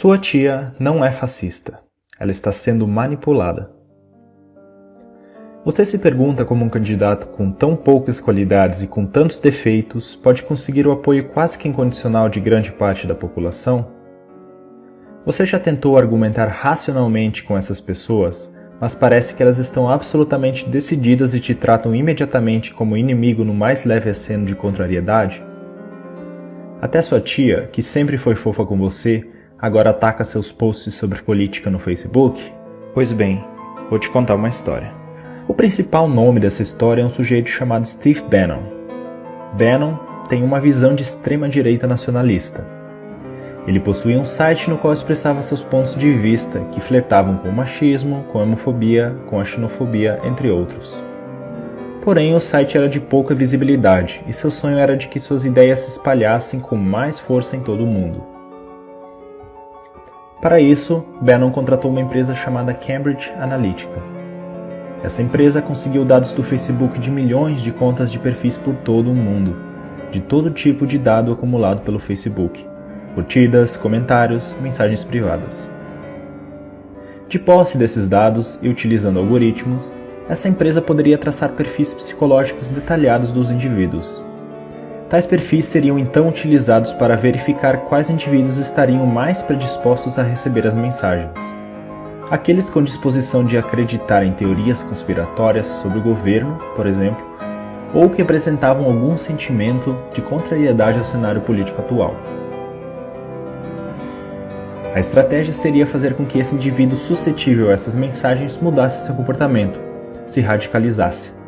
Sua tia não é fascista. Ela está sendo manipulada. Você se pergunta como um candidato com tão poucas qualidades e com tantos defeitos pode conseguir o apoio quase que incondicional de grande parte da população? Você já tentou argumentar racionalmente com essas pessoas, mas parece que elas estão absolutamente decididas e te tratam imediatamente como inimigo no mais leve aceno de contrariedade? Até sua tia, que sempre foi fofa com você, agora ataca seus posts sobre política no Facebook? Pois bem, vou te contar uma história. O principal nome dessa história é um sujeito chamado Steve Bannon. Bannon tem uma visão de extrema-direita nacionalista. Ele possuía um site no qual expressava seus pontos de vista, que flertavam com o machismo, com a homofobia, com a xenofobia, entre outros. Porém, o site era de pouca visibilidade, e seu sonho era de que suas ideias se espalhassem com mais força em todo o mundo. Para isso, Bannon contratou uma empresa chamada Cambridge Analytica. Essa empresa conseguiu dados do Facebook de milhões de contas de perfis por todo o mundo, de todo tipo de dado acumulado pelo Facebook, curtidas, comentários, mensagens privadas. De posse desses dados e utilizando algoritmos, essa empresa poderia traçar perfis psicológicos detalhados dos indivíduos. Tais perfis seriam então utilizados para verificar quais indivíduos estariam mais predispostos a receber as mensagens. Aqueles com disposição de acreditar em teorias conspiratórias sobre o governo, por exemplo, ou que apresentavam algum sentimento de contrariedade ao cenário político atual. A estratégia seria fazer com que esse indivíduo suscetível a essas mensagens mudasse seu comportamento, se radicalizasse.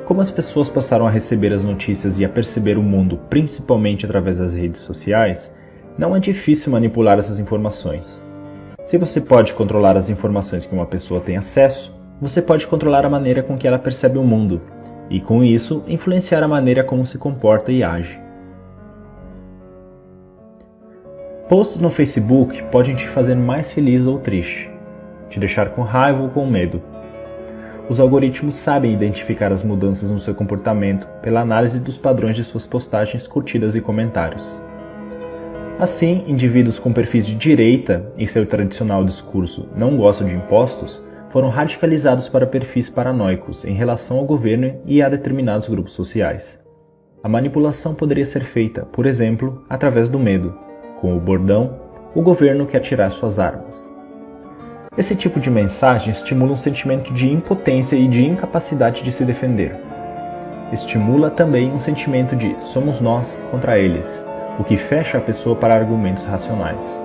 Como as pessoas passaram a receber as notícias e a perceber o mundo principalmente através das redes sociais, não é difícil manipular essas informações. Se você pode controlar as informações que uma pessoa tem acesso, você pode controlar a maneira com que ela percebe o mundo, e com isso influenciar a maneira como se comporta e age. Posts no Facebook podem te fazer mais feliz ou triste, te deixar com raiva ou com medo. Os algoritmos sabem identificar as mudanças no seu comportamento pela análise dos padrões de suas postagens, curtidas e comentários. Assim, indivíduos com perfis de direita, em seu tradicional discurso "não gosto de impostos", foram radicalizados para perfis paranoicos em relação ao governo e a determinados grupos sociais. A manipulação poderia ser feita, por exemplo, através do medo, com o bordão "o governo quer tirar suas armas". Esse tipo de mensagem estimula um sentimento de impotência e de incapacidade de se defender. Estimula também um sentimento de "somos nós contra eles", o que fecha a pessoa para argumentos racionais.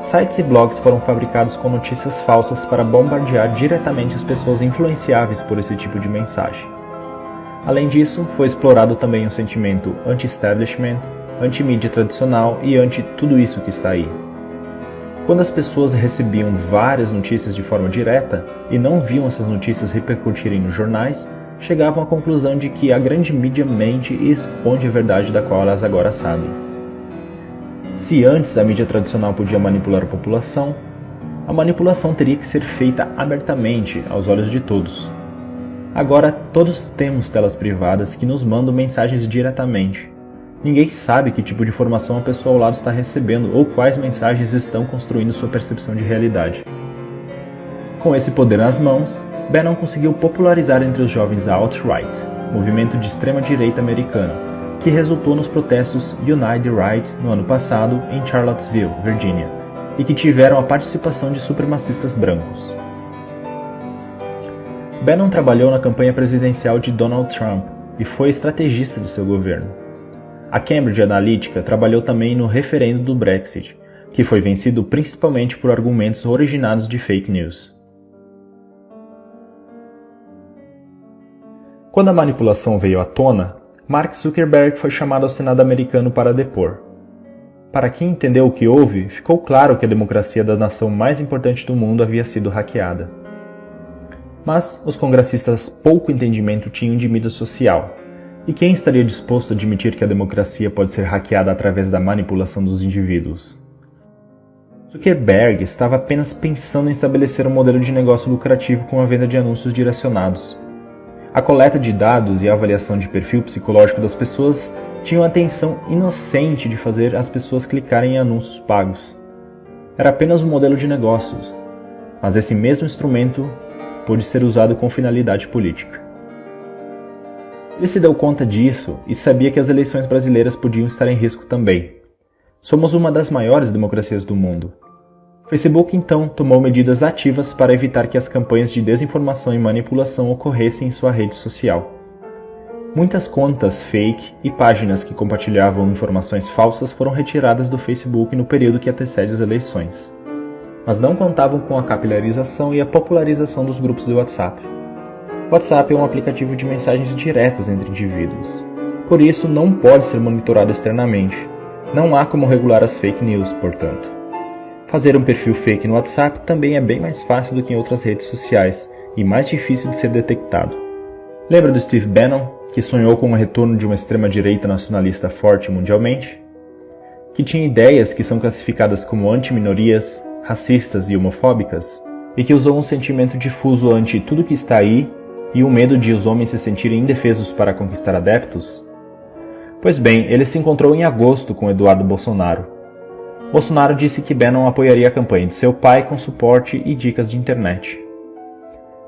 Sites e blogs foram fabricados com notícias falsas para bombardear diretamente as pessoas influenciáveis por esse tipo de mensagem. Além disso, foi explorado também um sentimento anti-establishment, anti-mídia tradicional e anti-tudo isso que está aí. Quando as pessoas recebiam várias notícias de forma direta e não viam essas notícias repercutirem nos jornais, chegavam à conclusão de que a grande mídia mente e esconde a verdade da qual elas agora sabem. Se antes a mídia tradicional podia manipular a população, a manipulação teria que ser feita abertamente aos olhos de todos. Agora todos temos telas privadas que nos mandam mensagens diretamente. Ninguém sabe que tipo de informação a pessoa ao lado está recebendo ou quais mensagens estão construindo sua percepção de realidade. Com esse poder nas mãos, Bannon conseguiu popularizar entre os jovens a alt-right, movimento de extrema-direita americano, que resultou nos protestos Unite the Right no ano passado em Charlottesville, Virgínia, e que tiveram a participação de supremacistas brancos. Bannon trabalhou na campanha presidencial de Donald Trump e foi estrategista do seu governo. A Cambridge Analytica trabalhou também no referendo do Brexit, que foi vencido principalmente por argumentos originados de fake news. Quando a manipulação veio à tona, Mark Zuckerberg foi chamado ao Senado americano para depor. Para quem entendeu o que houve, ficou claro que a democracia da nação mais importante do mundo havia sido hackeada. Mas os congressistas pouco entendimento tinham de mídia social. E quem estaria disposto a admitir que a democracia pode ser hackeada através da manipulação dos indivíduos? Zuckerberg estava apenas pensando em estabelecer um modelo de negócio lucrativo com a venda de anúncios direcionados. A coleta de dados e a avaliação de perfil psicológico das pessoas tinham a intenção inocente de fazer as pessoas clicarem em anúncios pagos. Era apenas um modelo de negócios, mas esse mesmo instrumento pôde ser usado com finalidade política. Ele se deu conta disso e sabia que as eleições brasileiras podiam estar em risco também. Somos uma das maiores democracias do mundo. O Facebook então tomou medidas ativas para evitar que as campanhas de desinformação e manipulação ocorressem em sua rede social. Muitas contas fake e páginas que compartilhavam informações falsas foram retiradas do Facebook no período que antecede as eleições. Mas não contavam com a capilarização e a popularização dos grupos do WhatsApp. O WhatsApp é um aplicativo de mensagens diretas entre indivíduos. Por isso, não pode ser monitorado externamente. Não há como regular as fake news, portanto. Fazer um perfil fake no WhatsApp também é bem mais fácil do que em outras redes sociais e mais difícil de ser detectado. Lembra do Steve Bannon, que sonhou com o retorno de uma extrema-direita nacionalista forte mundialmente? Que tinha ideias que são classificadas como anti-minorias, racistas e homofóbicas? E que usou um sentimento difuso ante tudo que está aí e o medo de os homens se sentirem indefesos para conquistar adeptos? Pois bem, ele se encontrou em agosto com Eduardo Bolsonaro. Bolsonaro disse que Bannon apoiaria a campanha de seu pai com suporte e dicas de internet.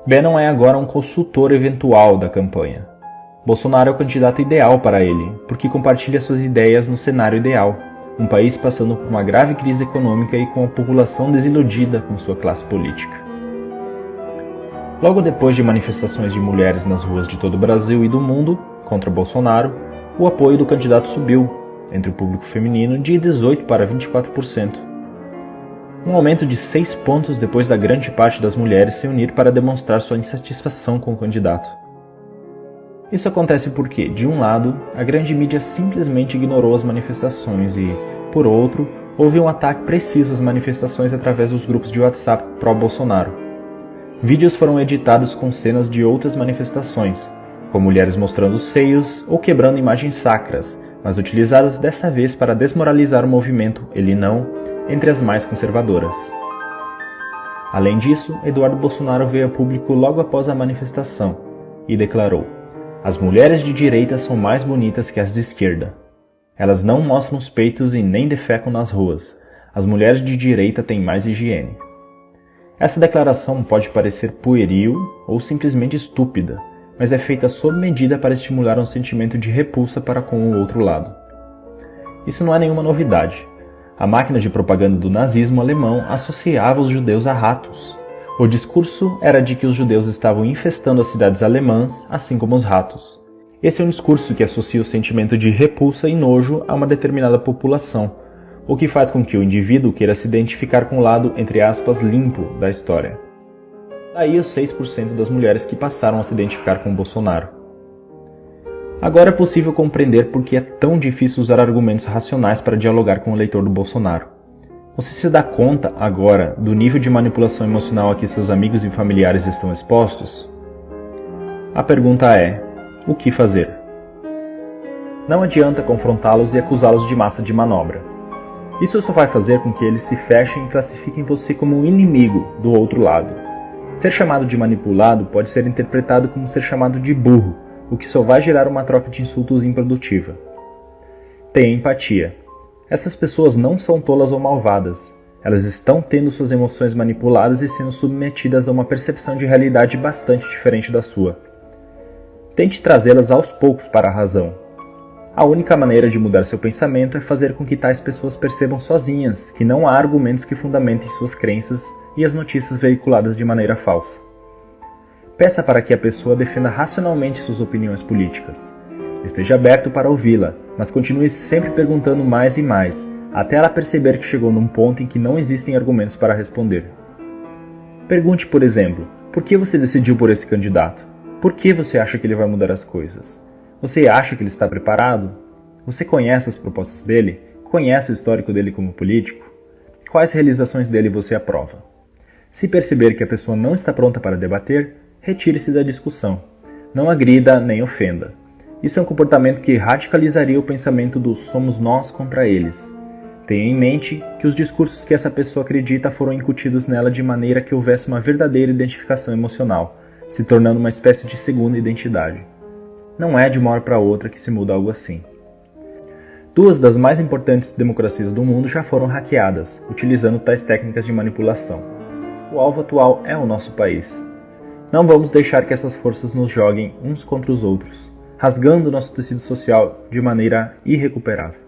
Bannon é agora um consultor eventual da campanha. Bolsonaro é o candidato ideal para ele, porque compartilha suas ideias no cenário ideal, um país passando por uma grave crise econômica e com a população desiludida com sua classe política. Logo depois de manifestações de mulheres nas ruas de todo o Brasil e do mundo contra Bolsonaro, o apoio do candidato subiu, entre o público feminino, de 18% para 24%. Um aumento de 6 pontos depois da grande parte das mulheres se unir para demonstrar sua insatisfação com o candidato. Isso acontece porque, de um lado, a grande mídia simplesmente ignorou as manifestações e, por outro, houve um ataque preciso às manifestações através dos grupos de WhatsApp pró-Bolsonaro. Vídeos foram editados com cenas de outras manifestações, com mulheres mostrando seios ou quebrando imagens sacras, mas utilizadas dessa vez para desmoralizar o movimento Ele Não entre as mais conservadoras. Além disso, Eduardo Bolsonaro veio a público logo após a manifestação e declarou: "As mulheres de direita são mais bonitas que as de esquerda. Elas não mostram os peitos e nem defecam nas ruas. As mulheres de direita têm mais higiene." Essa declaração pode parecer pueril ou simplesmente estúpida, mas é feita sob medida para estimular um sentimento de repulsa para com o outro lado. Isso não é nenhuma novidade. A máquina de propaganda do nazismo alemão associava os judeus a ratos. O discurso era de que os judeus estavam infestando as cidades alemãs, assim como os ratos. Esse é um discurso que associa o sentimento de repulsa e nojo a uma determinada população, o que faz com que o indivíduo queira se identificar com o lado, entre aspas, limpo da história. Daí os 6% das mulheres que passaram a se identificar com Bolsonaro. Agora é possível compreender por que é tão difícil usar argumentos racionais para dialogar com o eleitor do Bolsonaro. Você se dá conta, agora, do nível de manipulação emocional a que seus amigos e familiares estão expostos? A pergunta é: o que fazer? Não adianta confrontá-los e acusá-los de massa de manobra. Isso só vai fazer com que eles se fechem e classifiquem você como um inimigo do outro lado. Ser chamado de manipulado pode ser interpretado como ser chamado de burro, o que só vai gerar uma troca de insultos improdutiva. Tenha empatia. Essas pessoas não são tolas ou malvadas. Elas estão tendo suas emoções manipuladas e sendo submetidas a uma percepção de realidade bastante diferente da sua. Tente trazê-las aos poucos para a razão. A única maneira de mudar seu pensamento é fazer com que tais pessoas percebam sozinhas que não há argumentos que fundamentem suas crenças e as notícias veiculadas de maneira falsa. Peça para que a pessoa defenda racionalmente suas opiniões políticas. Esteja aberto para ouvi-la, mas continue sempre perguntando mais e mais, até ela perceber que chegou num ponto em que não existem argumentos para responder. Pergunte, por exemplo, por que você decidiu por esse candidato? Por que você acha que ele vai mudar as coisas? Você acha que ele está preparado? Você conhece as propostas dele? Conhece o histórico dele como político? Quais realizações dele você aprova? Se perceber que a pessoa não está pronta para debater, retire-se da discussão. Não agrida nem ofenda. Isso é um comportamento que radicalizaria o pensamento do somos nós contra eles. Tenha em mente que os discursos que essa pessoa acredita foram incutidos nela de maneira que houvesse uma verdadeira identificação emocional, se tornando uma espécie de segunda identidade. Não é de uma hora para outra que se muda algo assim. Duas das mais importantes democracias do mundo já foram hackeadas, utilizando tais técnicas de manipulação. O alvo atual é o nosso país. Não vamos deixar que essas forças nos joguem uns contra os outros, rasgando nosso tecido social de maneira irrecuperável.